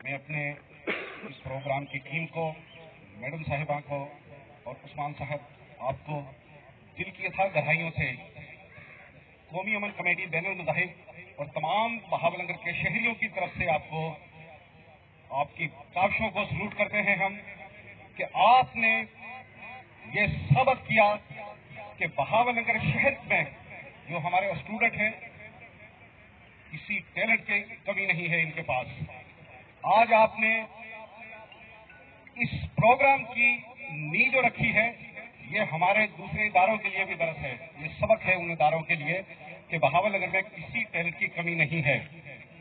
मैं अपने इस प्रोग्राम की टीम को, मैडम साहिबा को और उस्मान साहब आपको दिल की यथा गहराइयों से कौमी अमन कमेटी बैनुल मज़ाहिब और तमाम बहावलनगर के शहरियों की तरफ से आपको आपकी काविशों को सलूट करते हैं हम कि आपने ये सबक किया कि बहावलनगर शहर में जो हमारे स्टूडेंट हैं किसी टैलेंट की कमी नहीं है इनके पास। आज आपने इस प्रोग्राम की नींव जो रखी है ये हमारे दूसरे इदारों के लिए भी दर्ज है, ये सबक है उन इदारों के लिए कि बहावलनगर में किसी टैलेंट की कमी नहीं है,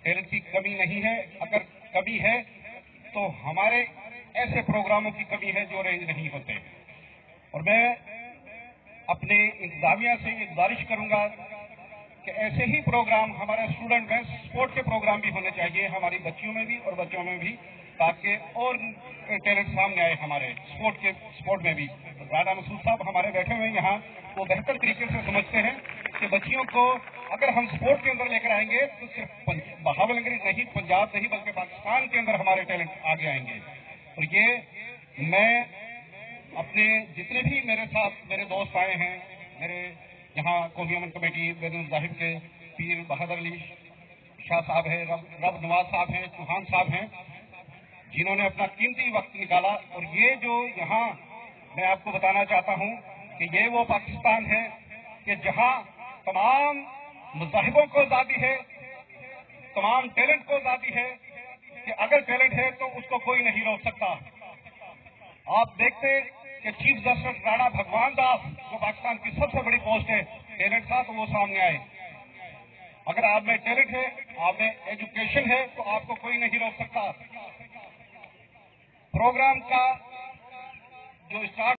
टैलेंट की कमी नहीं है। अगर कमी है तो हमारे ऐसे प्रोग्रामों की कमी है जो अरेंज नहीं होते। और मैं अपने इंतजामिया से ये गुजारिश करूंगा कि ऐसे ही प्रोग्राम हमारे स्टूडेंट में स्पोर्ट के प्रोग्राम भी होने चाहिए, हमारी बच्चियों में भी और बच्चों में भी, ताकि और टैलेंट सामने आए हमारे स्पोर्ट में भी। राना मसूद साहब हमारे बैठे हुए यहाँ, वो बेहतर तरीके से समझते हैं कि बच्चियों को अगर हम स्पोर्ट के अंदर लेकर आएंगे तो सिर्फ बहावलनगर नहीं, पंजाब नहीं बल्कि पाकिस्तान के अंदर हमारे टैलेंट आगे आएंगे। और ये मैं अपने जितने भी मेरे साथ मेरे दोस्त आए हैं, मेरे यहाँ कौमी अमन कमेटी बैनुल मज़ाहिब के पीर बहादुर अली शाह साहब हैं, रब नवाज साहब हैं, चौहान साहब हैं, जिन्होंने अपना कीमती वक्त निकाला। और ये जो यहाँ मैं आपको बताना चाहता हूँ कि ये वो पाकिस्तान है कि जहाँ तमाम मज़ाहिबों को आज़ादी है, तमाम टैलेंट को आज़ादी है, कि अगर टैलेंट है तो उसको कोई नहीं रोक सकता। आप देखते कि चीफ जस्टिस राणा भगवान दास जो पाकिस्तान की सबसे बड़ी पोस्ट है, टैलेंट था तो वो सामने आए। अगर आप में टैलेंट है, आप में एजुकेशन है तो आपको कोई नहीं रोक सकता। प्रोग्राम का जो स्टार्ट